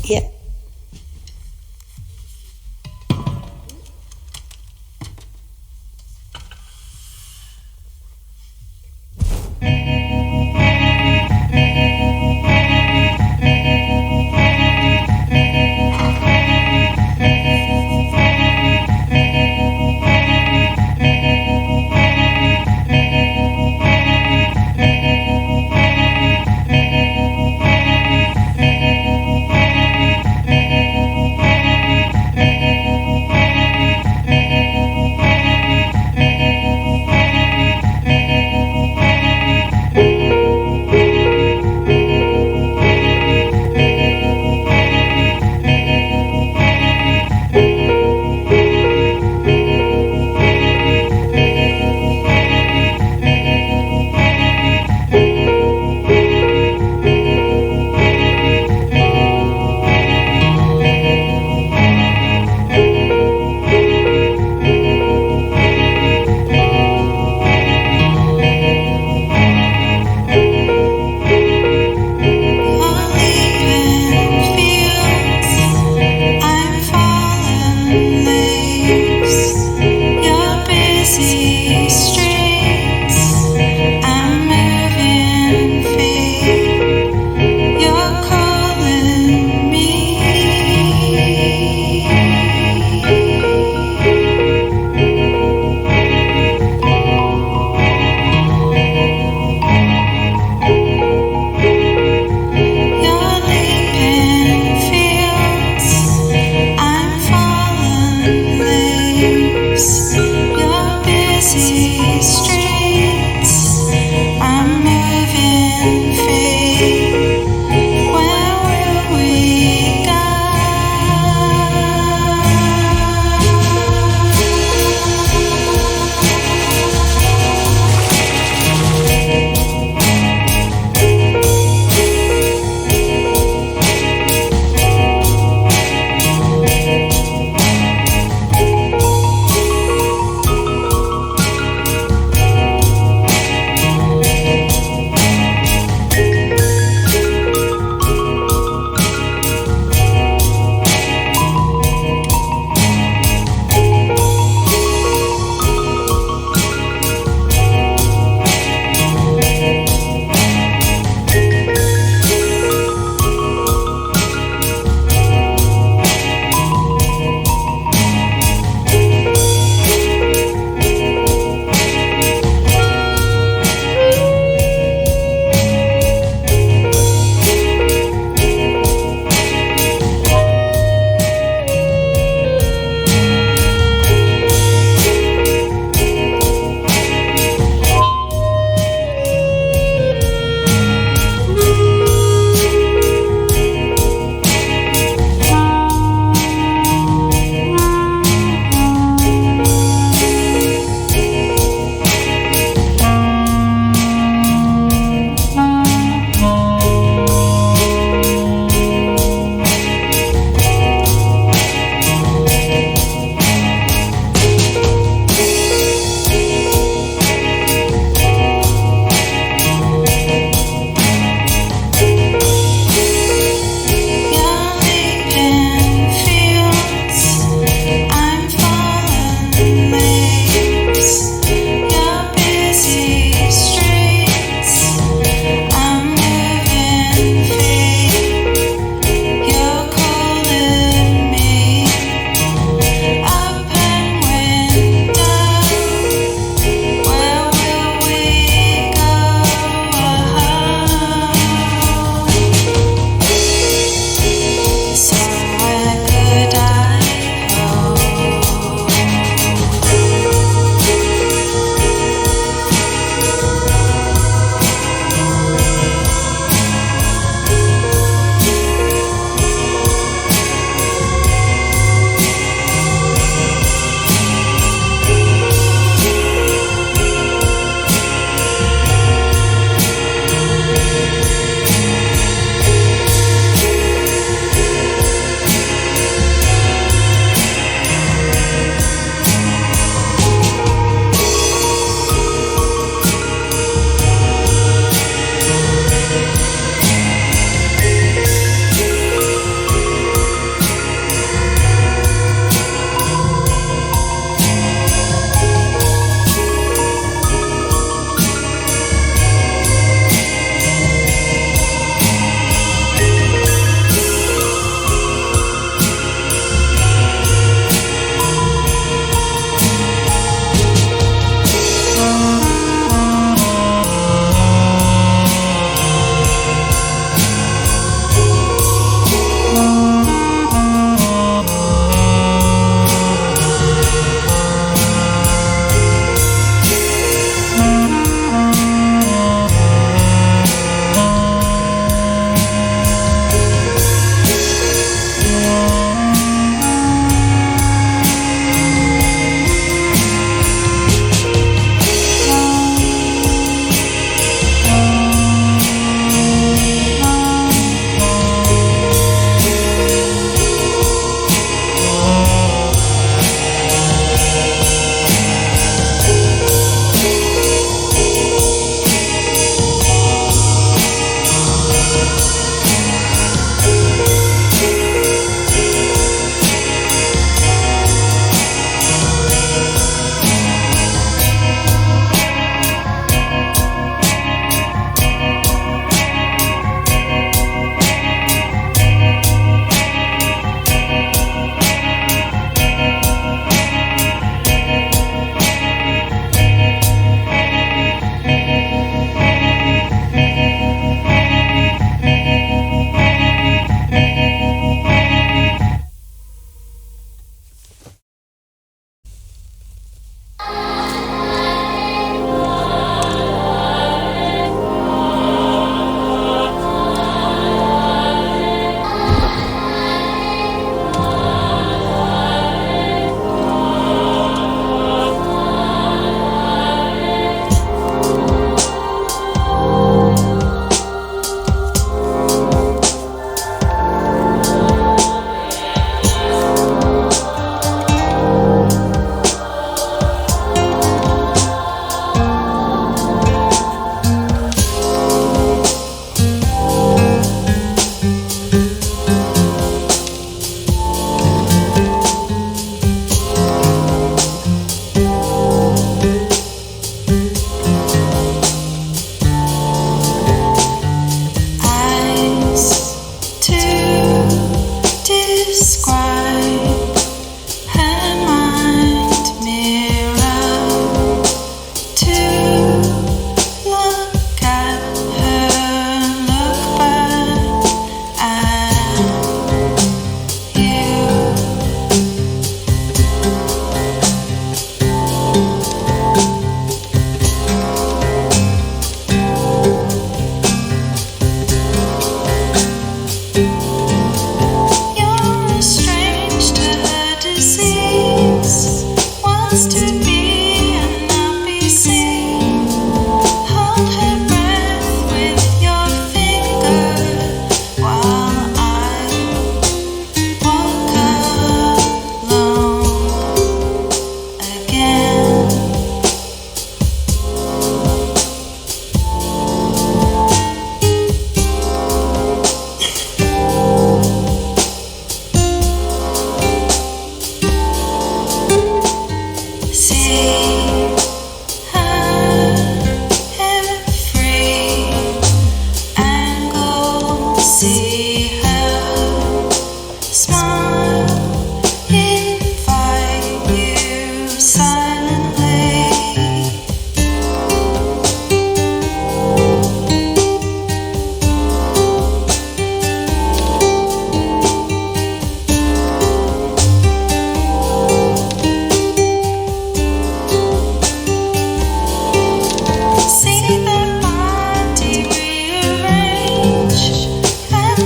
Yep.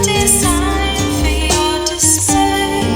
Design for your display.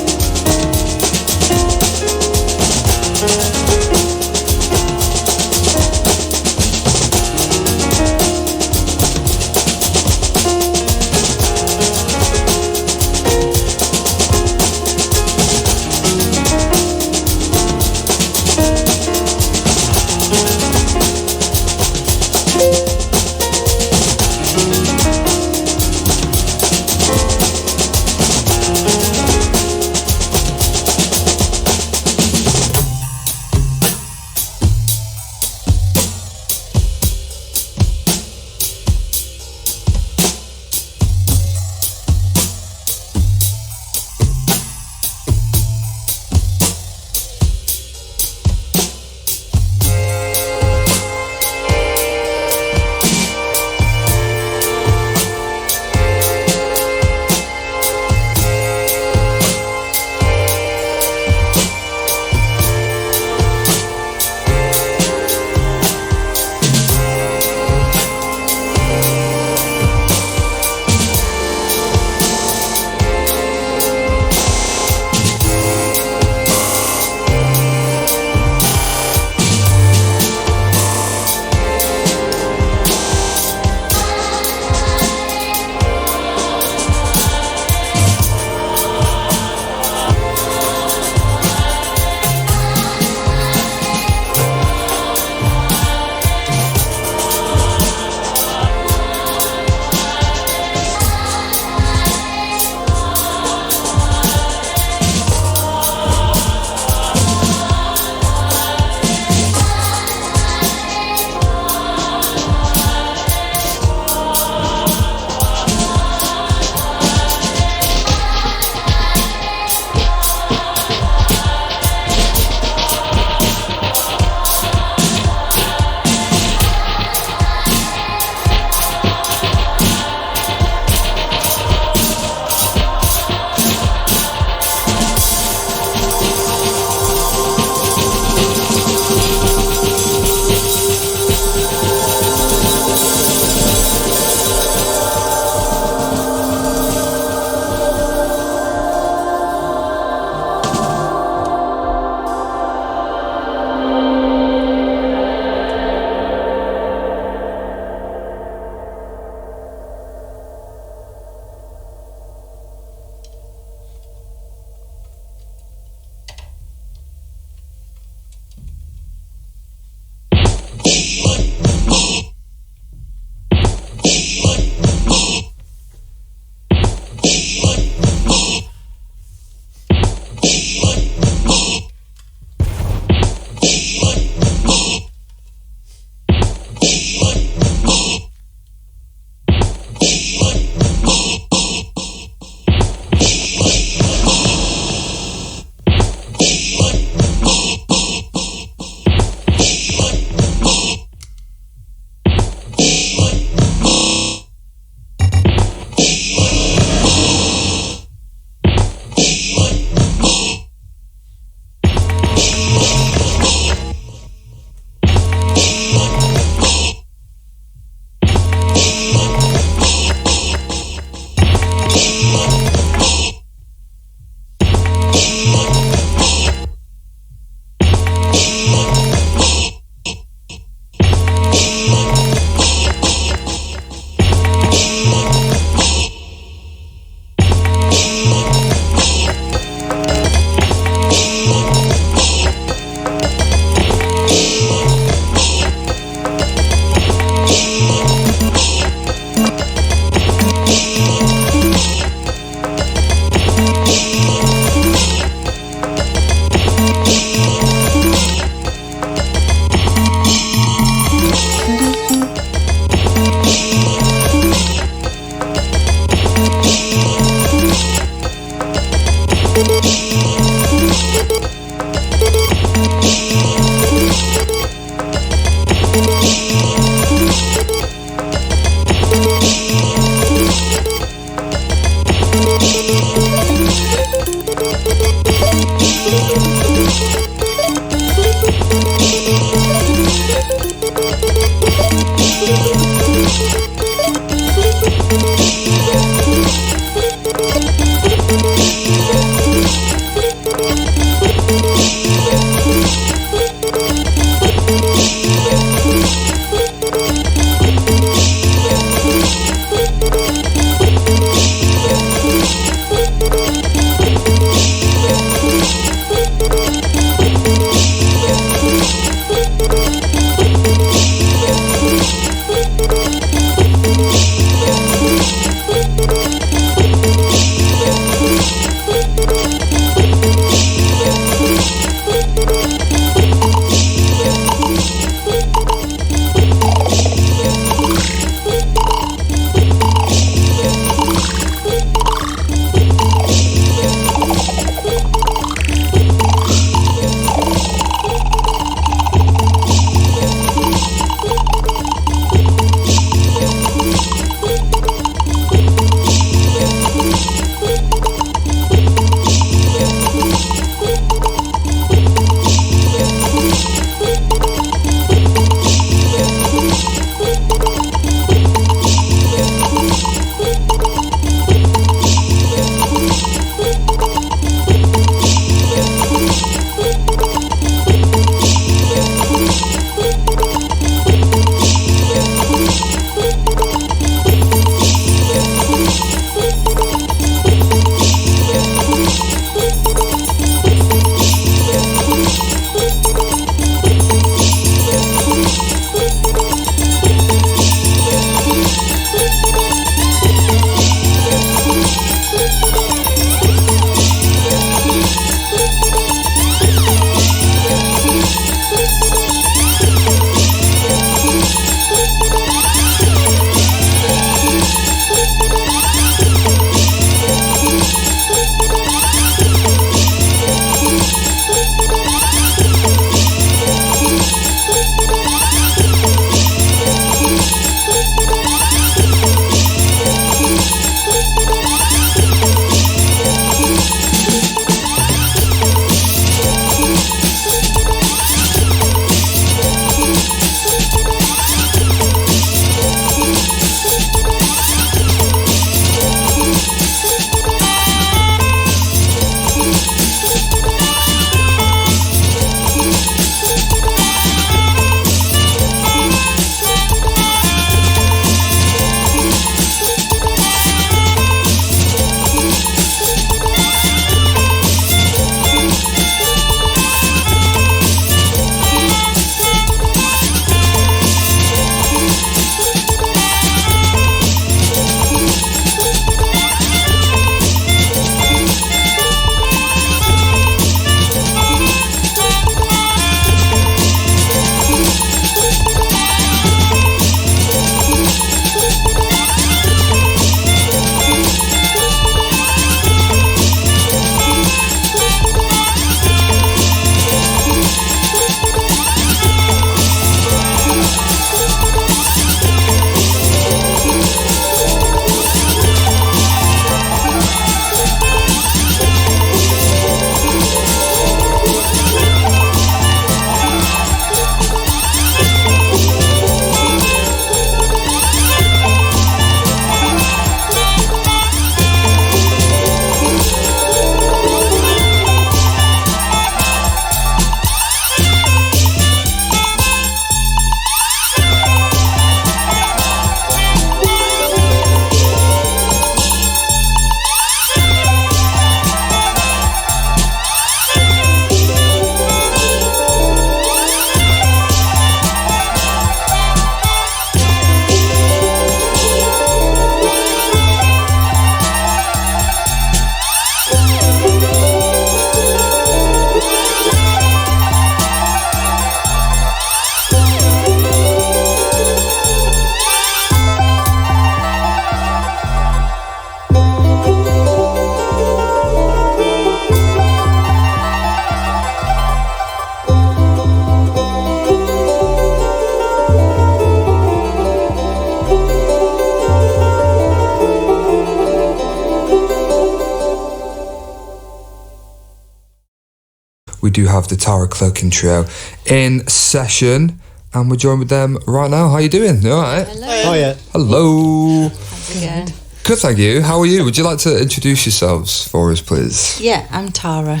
do have the Clerkin trio in session, and we're joined with them right now. How you doing? You all right? Hello. Hiya. Hello. How's it going? Good, thank you. How are you? Would you like to introduce yourselves for us, please? Yeah, I'm Tara.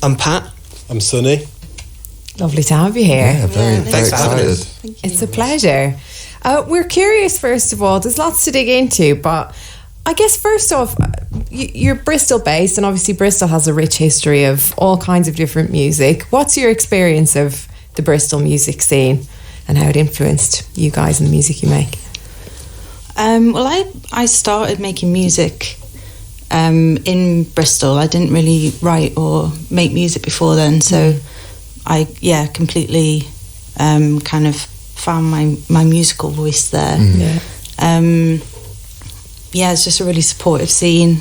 I'm Pat. I'm Sunny. Lovely to have you here. Yeah, very Thanks for having excited. us. It's a pleasure. We're curious, first of all, there's lots to dig into, but I guess first off, you're Bristol based, and obviously Bristol has a rich history of all kinds of different music. What's your experience of the Bristol music scene and how it influenced you guys and the music you make? Well, I started making music in Bristol. I didn't really write or make music before then, so I completely kind of found my musical voice there. It's just a really supportive scene.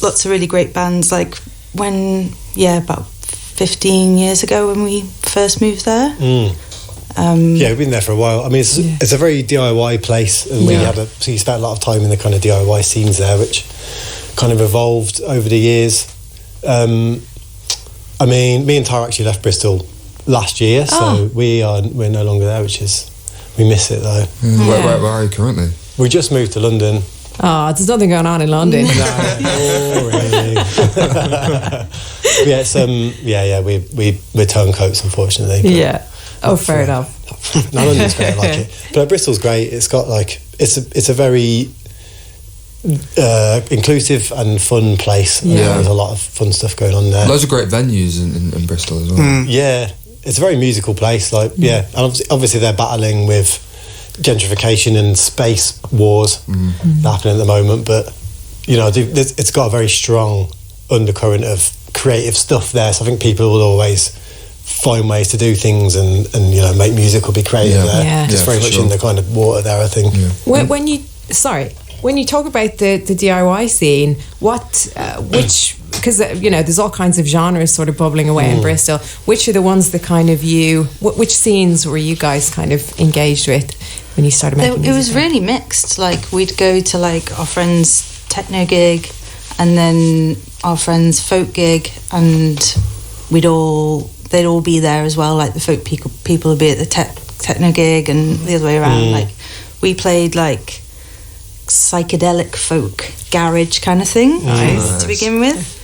Lots of really great bands, like about 15 years ago when we first moved there. We've been there for a while. I mean, it's a very DIY place, and we spent a lot of time in the kind of DIY scenes there, which kind of evolved over the years. I mean, me and Tara actually left Bristol last year, so we're no longer there, we miss it though. Where are you currently? We just moved to London. Oh, there's nothing going on in London. Boring. We're turncoats, unfortunately. Yeah. Oh, fair enough. No, London's great, I like it. But Bristol's great. It's got it's a very inclusive and fun place. Yeah. There's a lot of fun stuff going on there. Loads of great venues in Bristol as well. Yeah, it's a very musical place. And obviously they're battling with gentrification and space wars happening at the moment. But it's got a very strong undercurrent of creative stuff there. So I think people will always find ways to do things and make music or be creative there. Yeah. It's very much in the kind of water there, I think. Yeah. When you talk about the DIY scene, because there's all kinds of genres sort of bubbling away in Bristol, which are the ones that kind of which scenes were you guys kind of engaged with when you started making music? It was really mixed. Like, we'd go to like our friend's techno gig and then our friend's folk gig, and they'd all be there as well. Like, the folk people would be at the techno gig and the other way around. Like, we played like psychedelic folk garage kind of thing to begin with.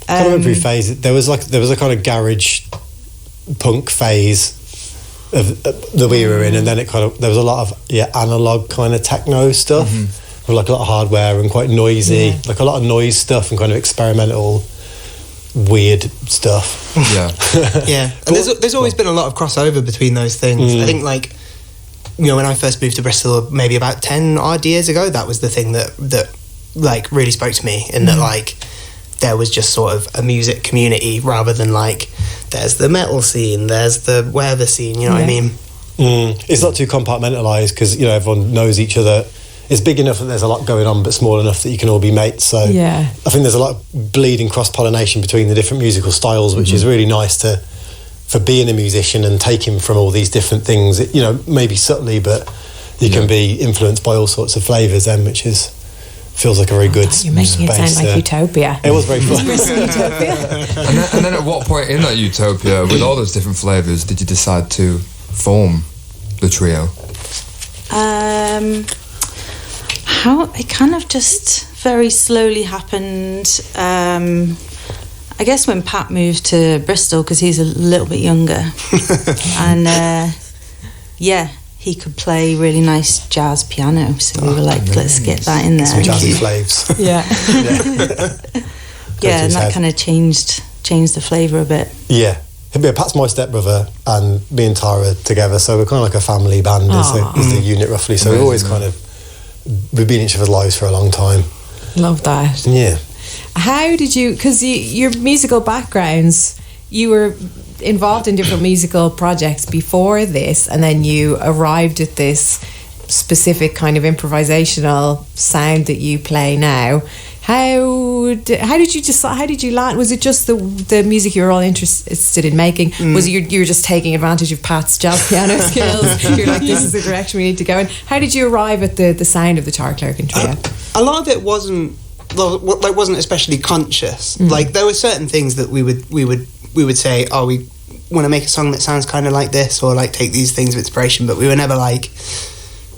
I can't remember phase. There was a kind of garage punk phase that we were in, and then there was a lot of analog kind of techno stuff with like a lot of hardware and quite noisy, like a lot of noise stuff and kind of experimental weird stuff. And there's always been a lot of crossover between those things. I think when I first moved to Bristol maybe about 10 odd years ago, that was the thing that like really spoke to me, in that like there was just sort of a music community rather than like there's the metal scene, there's the whatever scene, you know what I mean? It's not too compartmentalised because everyone knows each other. It's big enough that there's a lot going on, but small enough that you can all be mates. So I think there's a lot of bleeding cross-pollination between the different musical styles, which is really nice for being a musician and taking from all these different things. Maybe subtly, but you can be influenced by all sorts of flavours then, which feels like a very good You're making it sound like utopia. It was very fun. and then at what point in that utopia, with all those different flavours, did you decide to form the trio? It kind of just very slowly happened. I guess when Pat moved to Bristol, because he's a little bit younger, and he could play really nice jazz piano, so we were like, let's get that in there. Some jazzy flaves. And that kind of changed the flavour a bit. Yeah. Pat's my stepbrother, and me and Tara together, so we're kind of like a family band is the unit roughly. So we've always we've been in each other's lives for a long time. Love that. Yeah. How did you, because your musical backgrounds, you were involved in different musical projects before this, and then you arrived at this specific kind of improvisational sound that you play now. How did you decide? How did you land? Was it just the music you were all interested in making? Was it you were just taking advantage of Pat's jazz piano skills? You're like, this is the direction we need to go in. How did you arrive at the sound of the Clerkin trio? A lot of it wasn't wasn't especially conscious. Like there were certain things that we would say, oh, we want to make a song that sounds kind of like this, or like take these things of inspiration, but we were never like,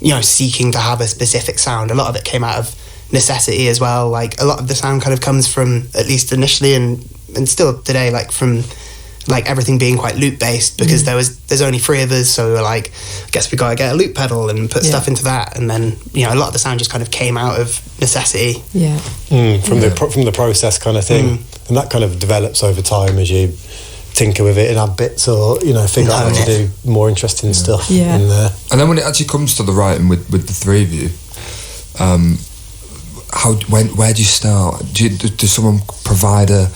you know, seeking to have a specific sound. A lot of it came out of necessity as well. Like a lot of the sound kind of comes from, at least initially and still today, like from like everything being quite loop based, because there's only 3 of us, so we were like, I guess we gotta get a loop pedal and put stuff into that, and then, you know, a lot of the sound just kind of came out of necessity. From the process kind of thing. And that kind of develops over time as you tinker with it and add bits, or, you know, figure out how to do more interesting stuff in there. And then when it actually comes to the writing with the 3 of you, where do you start? Does someone provide an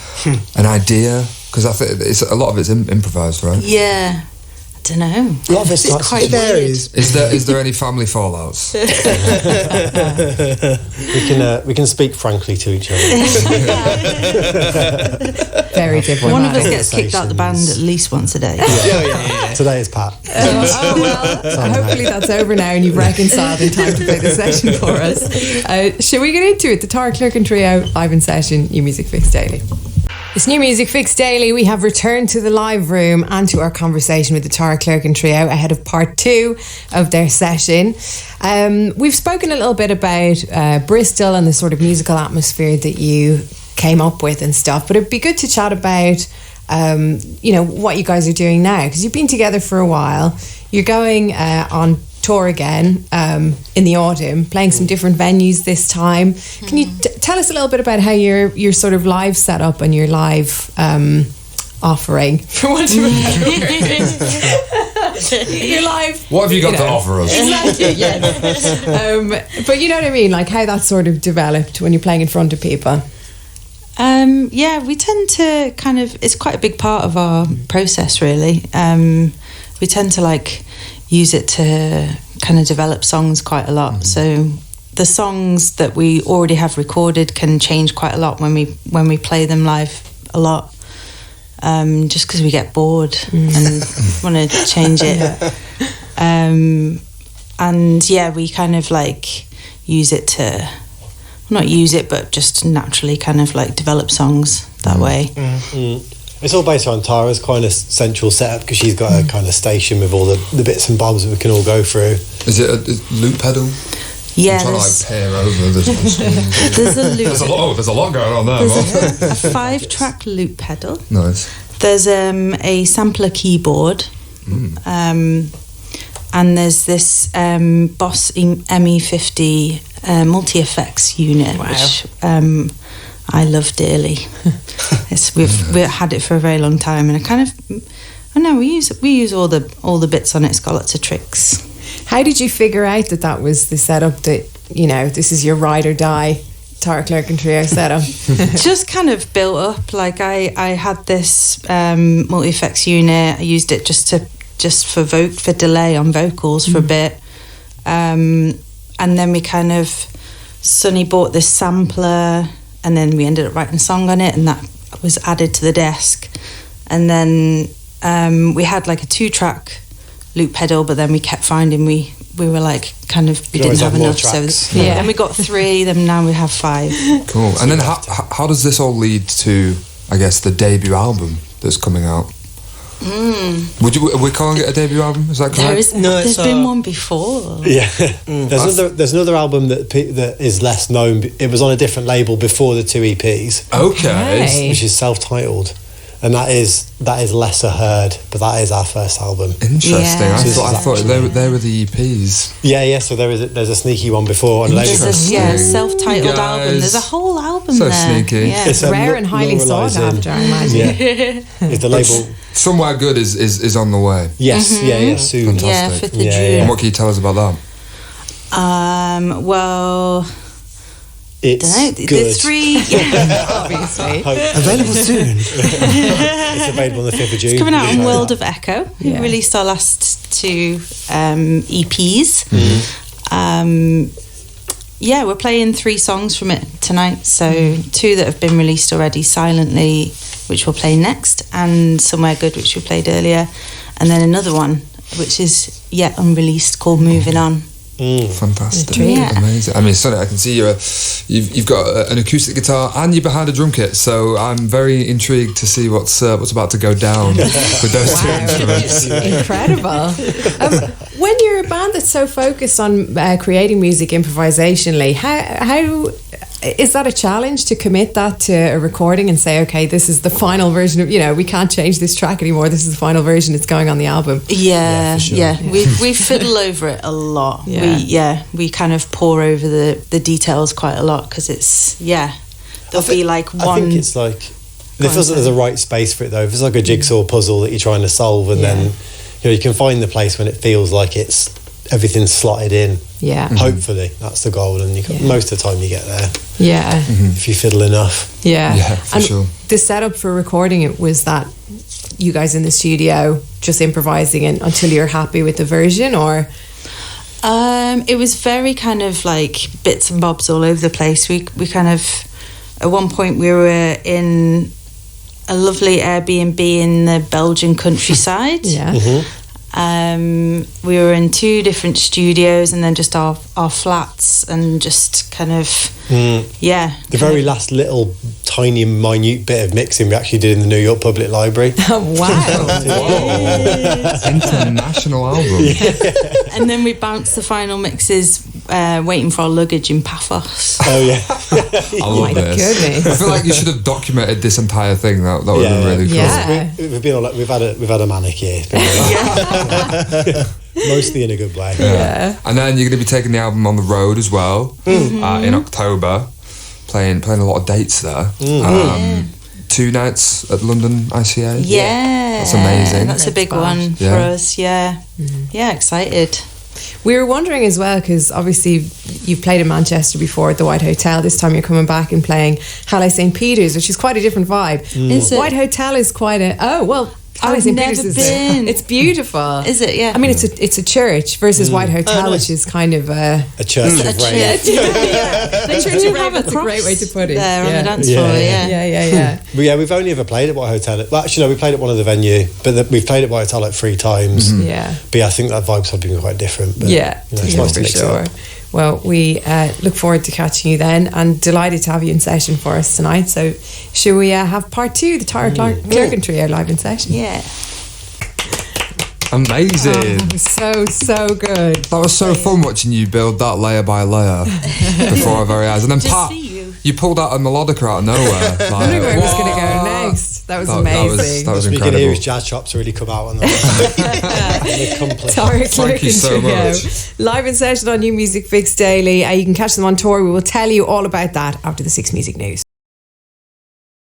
idea? Because I think a lot of it's improvised, right? Yeah, I don't know. A lot of it's quite varies. Is there any family fallouts? we can speak frankly to each other. Very different. One of us gets kicked out the band at least once a day. Yeah. Today is Pat. Hopefully that's over now and you've reconciled in time to play the session for us. Shall we get into it? The Tara Clerkin Trio live in session, New Music Fix Daily. It's New Music Fix Daily. We have returned to the live room and to our conversation with the Tara Clerkin Trio ahead of part 2 of their session. We've spoken a little bit about Bristol and the sort of musical atmosphere that you came up with and stuff, but it'd be good to chat about what you guys are doing now, because you've been together for a while. You're going on tour again in the autumn, playing some different venues this time. Can you tell us a little bit about how your sort of live setup and your live offering, for want of a better word, your live, what have you got to offer us? Exactly, yeah. But you know what I mean, like how that sort of developed when you're playing in front of people. We tend to kind of, it's quite a big part of our process, really. We tend to like use it to kind of develop songs quite a lot. So the songs that we already have recorded can change quite a lot when we play them live a lot, just because we get bored and want to change it. We kind of like use it to, not use it, but just naturally kind of like develop songs that way. It's all based on Tara's kind of central setup, because she's got a kind of station with all the bits and bobs that we can all go through. Is it a loop pedal? Yeah, I'm trying to like pair over. There's a loop. There's a lot going on there. There's a 5-track loop pedal. Nice. There's a sampler keyboard, and there's this Boss ME50 multi-effects unit, which I love dearly. We've had it for a very long time, and we use all the bits on it. It's got lots of tricks. How did you figure out that was the setup, that, you know, this is your ride or die Tara Clerkin Trio setup? Just kind of built up. Like I had this multi-effects unit. I used it just for delay on vocals for a bit, and then we kind of, Sonny bought this sampler, and then we ended up writing a song on it, and that was added to the desk. And then we had like a 2-track loop pedal, but then we kept finding we were like kind of, we didn't have enough, so then we got 3, then now we have 5. Cool. And then how does this all lead to, I guess, the debut album that's coming out? We're calling it a debut album? Is that correct? There's been one before. Yeah. There's another album that is less known. It was on a different label before the 2 EPs. Okay. Which is self-titled. And that is lesser heard, but that is our first album. Interesting. Yeah. I thought they were the EPs. Yeah. So there's a sneaky one before. There's a self-titled album. There's a whole album so there. So sneaky. Yeah. It's rare and highly sought after, I imagine. Yeah. Is the label Somewhere Good is on the way? Yes. Yeah. Soon. Fantastic. 5th of June. And what can you tell us about that? Well, it's good. The 3, obviously. Available soon. It's available on the 5th of June. It's coming out on World of Echo. We released our last 2 EPs. We're playing 3 songs from it tonight. So 2 that have been released already, Silently, which we'll play next, and Somewhere Good, which we played earlier, and then another one which is yet unreleased called Movin On. Fantastic, Yeah. amazing. I mean, Sonny, I can see you've got an acoustic guitar and you're behind a drum kit, so I'm very intrigued to see what's about to go down with those two instruments. Incredible. When you're a band that's so focused on creating music improvisationally, how is that a challenge to commit that to a recording and say, okay, this is the final version of, we can't change this track anymore, this is the final version, it's going on the album? Yeah, for sure. yeah. We fiddle over it a lot. We kind of pour over the details quite a lot because it's, there'll be like one... I think it's like, it feels like there's a right space for it though. If it's like a jigsaw puzzle that you're trying to solve and then, you can find the place when it feels like everything's slotted in. Yeah. Hopefully, that's the goal, and most of the time you get there. Yeah. If you fiddle enough. Yeah. Yeah, for sure. The setup for recording it was that you guys in the studio just improvising it until you're happy with the version, or? It was very kind of like bits and bobs all over the place. We kind of, at one point we were in a lovely Airbnb in the Belgian countryside. Yeah. We were in 2 different studios and then just our flats and just kind of The very last little tiny minute bit of mixing we actually did in the New York Public Library. Wow. International album. And then we bounced the final mixes waiting for our luggage in Paphos. Oh yeah. I love this. Goodness. I feel like you should have documented this entire thing. That would have been really cool. Yeah. We've had a manic year. It's been mostly in a good way. Yeah. And then you're going to be taking the album on the road as well in October, playing a lot of dates there. 2 nights at London ICA. Yeah, that's amazing. That's a big one for us. Yeah, excited. We were wondering as well, because obviously you've played in Manchester before at the White Hotel. This time you're coming back and playing Halle St. Peter's, which is quite a different vibe. Is it? White Hotel is quite a... Oh, well... I've never been. It's beautiful. Is it? Yeah. I mean, it's a church versus White Hotel, which is kind of a church of rain. The church of rain. That's a great way to put it. There on the dance floor. Yeah. But we've only ever played at White Hotel. Well, actually, no, we played at one of the venue, but we've played at White Hotel like 3 times. Yeah. But I think that vibe's probably been quite different. But, it's nice to mix it up. Well, we look forward to catching you then, and delighted to have you in session for us tonight. So, should we have part 2, the Clerkin Trio live in session? Yeah. Amazing. That was so good. That was so fun watching you build that layer by layer before our very eyes. And then Pat, you pulled out a melodica out of nowhere. I don't know where it was going to go next. That was amazing. That was incredible. You can hear his jazz chops really come out on that. Thank you so much. Live in session on New Music Fix Daily. You can catch them on tour. We will tell you all about that after the 6 Music News.